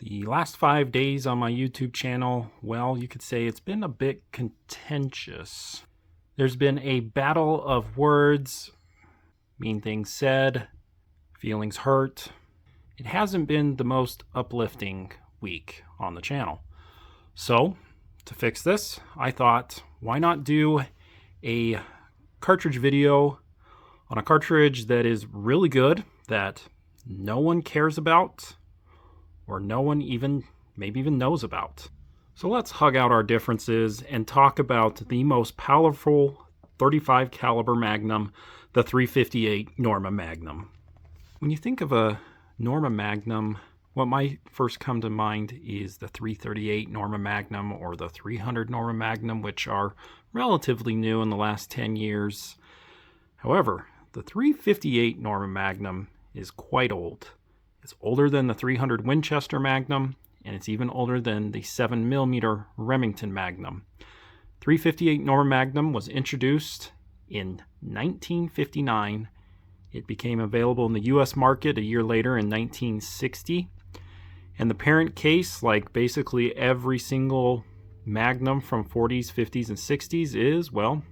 The last 5 days on my YouTube channel, well, you could say it's been a bit contentious. There's been a battle of words, mean things said, feelings hurt. It hasn't been the most uplifting week on the channel. So, to fix this, I thought, why not do a cartridge video on a cartridge that is really good, that no one cares about, or no one maybe even knows about. So let's hug out our differences and talk about the most powerful 35 caliber Magnum, the 358 Norma Magnum. When you think of a Norma Magnum, what might first come to mind is the 338 Norma Magnum or the 300 Norma Magnum, which are relatively new in the last 10 years. However, the 358 Norma Magnum is quite old. It's older than the 300 Winchester Magnum, and it's even older than the 7mm Remington Magnum. 358 Norma Magnum was introduced in 1959. It became available in the US market a year later in 1960. And the parent case, like basically every single Magnum from 40s, 50s, and 60s is, well,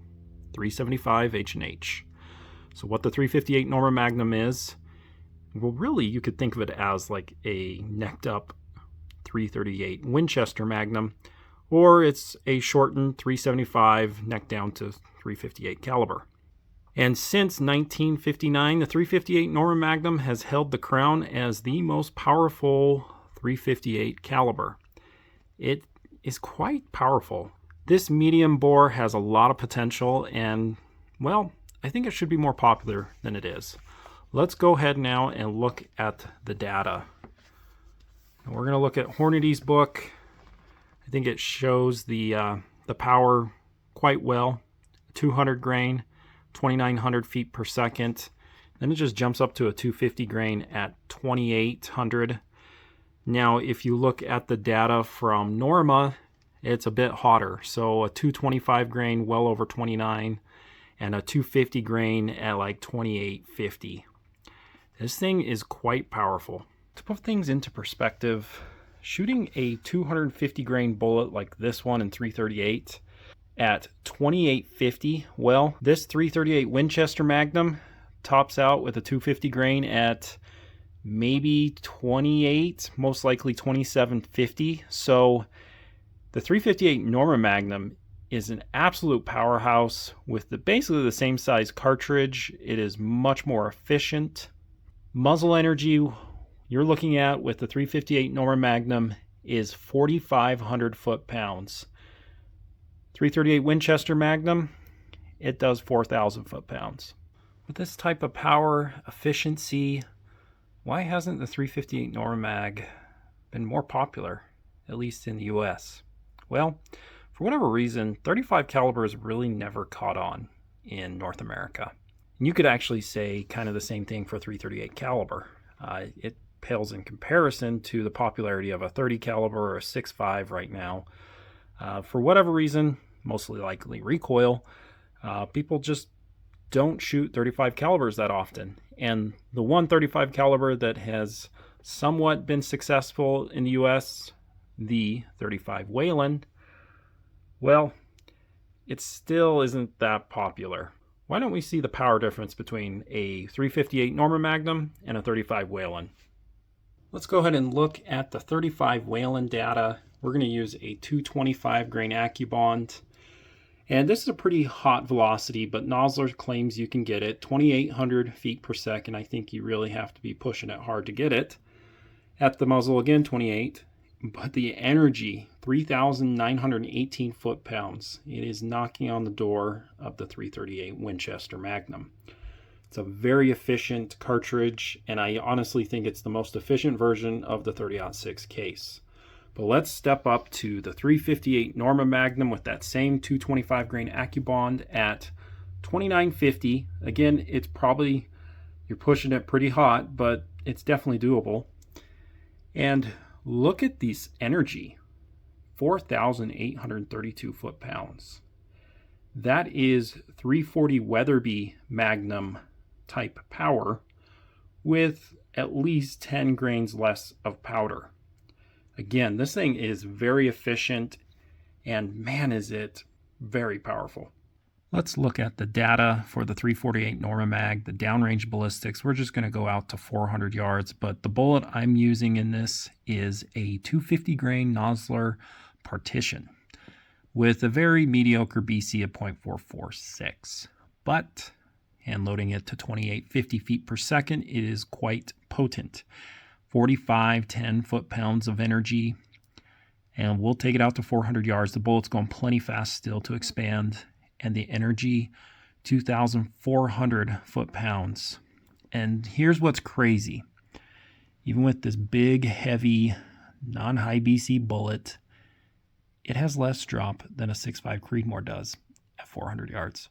375 H&H. So what the 358 Norma Magnum is, well, really, you could think of it as like a necked up 338 Winchester Magnum, or it's a shortened 375 necked down to 358 caliber. And since 1959, the 358 Norma Magnum has held the crown as the most powerful 358 caliber. It is quite powerful. This medium bore has a lot of potential, and, well, I think it should be more popular than it is. Let's go ahead now and look at the data. And we're going to look at Hornady's book. I think it shows the power quite well. 200 grain, 2,900 feet per second. Then it just jumps up to a 250 grain at 2,800. Now, if you look at the data from Norma, it's a bit hotter. So a 225 grain, well over 29, and a 250 grain at like 2,850. This thing is quite powerful. To put things into perspective, shooting a 250 grain bullet like this one in 338 at 2,850, well, this 338 Winchester Magnum tops out with a 250 grain at maybe 28, most likely 2,750. So the 358 Norma Magnum is an absolute powerhouse with basically the same size cartridge. It is much more efficient. Muzzle energy you're looking at with the 358 Norma Magnum is 4,500 foot-pounds. 338 Winchester Magnum, it does 4,000 foot-pounds. With this type of power, efficiency, why hasn't the 358 Norma Mag been more popular, at least in the US? Well, for whatever reason, 35 caliber has really never caught on in North America. And you could actually say kind of the same thing for 338 caliber. It pales in comparison to the popularity of a 30 caliber or a 6.5 right now. For whatever reason, mostly likely recoil, people just don't shoot 35 calibers that often. And the one 35 caliber that has somewhat been successful in the US, the 35 Whelen, well, it still isn't that popular. Why don't we see the power difference between a 358 Norma Magnum and a 35 Whelen? Let's go ahead and look at the 35 Whelen data. We're going to use a 225 grain AccuBond. And this is a pretty hot velocity, but Nosler claims you can get it 2,800 feet per second. I think you really have to be pushing it hard to get it. At the muzzle, again, 28. But the energy, 3,918 foot-pounds. It is knocking on the door of the 338 Winchester Magnum. It's a very efficient cartridge, and I honestly think it's the most efficient version of the 30-06 case. But let's step up to the 358 Norma Magnum with that same 225 grain AccuBond at 2,950. Again, it's probably, you're pushing it pretty hot, but it's definitely doable. And look at this energy, 4,832 foot-pounds. That is 340 Weatherby Magnum type power with at least 10 grains less of powder. Again, this thing is very efficient, and man, is it very powerful. Let's look at the data for the 348 Norma Mag, the downrange ballistics. We're just going to go out to 400 yards, but the bullet I'm using in this is a 250 grain Nosler partition with a very mediocre BC of 0.446. But hand loading it to 2850 feet per second, it is quite potent. 10 foot-pounds of energy, and we'll take it out to 400 yards. The bullet's going plenty fast still to expand, and the energy 2,400 foot-pounds. And here's what's crazy. Even with this big, heavy, non-high BC bullet, it has less drop than a 6.5 Creedmoor does at 400 yards.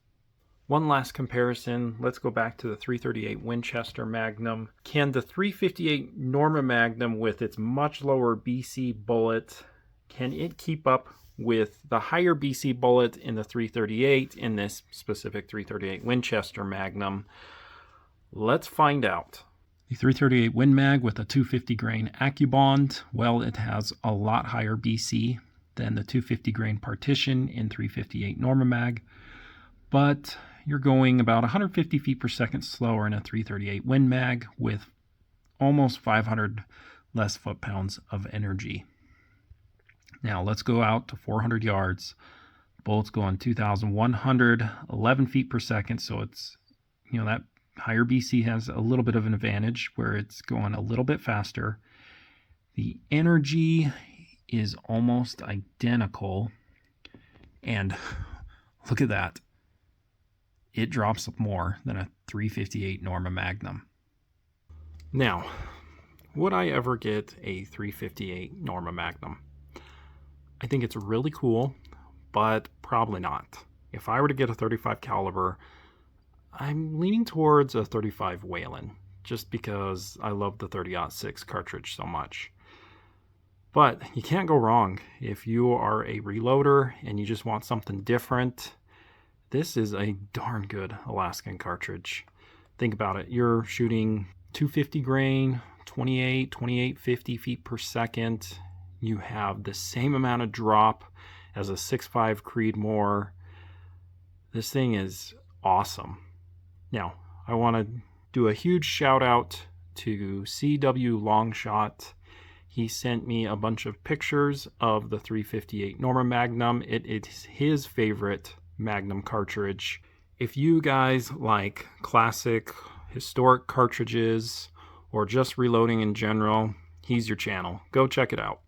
One last comparison. Let's go back to the 338 Winchester Magnum. Can the 358 Norma Magnum, with its much lower BC bullet, can it keep up with the higher BC bullet in the 338 in this specific 338 Winchester Magnum? Let's find out. The 338 Win Mag with a 250 grain AccuBond, well, it has a lot higher BC than the 250 grain partition in 358 Norma Mag, but you're going about 150 feet per second slower in a 338 Win Mag with almost 500 less foot-pounds of energy. Now let's go out to 400 yards. Bullet's going 2,111 feet per second, so it's, that higher BC has a little bit of an advantage where it's going a little bit faster. The energy is almost identical, and look at that. It drops more than a 358 Norma Magnum. Now, would I ever get a 358 Norma Magnum? I think it's really cool, but probably not. If I were to get a 35 caliber, I'm leaning towards a 35 Whelen, just because I love the 30-06 cartridge so much. But you can't go wrong. If you are a reloader and you just want something different, this is a darn good Alaskan cartridge. Think about it. You're shooting 250 grain, 2850 feet per second. You have the same amount of drop as a 6.5 Creedmoor. This thing is awesome. Now, I want to do a huge shout out to CW Longshot. He sent me a bunch of pictures of the 358 Norma Magnum. It is his favorite Magnum cartridge. If you guys like classic, historic cartridges or just reloading in general, he's your channel. Go check it out.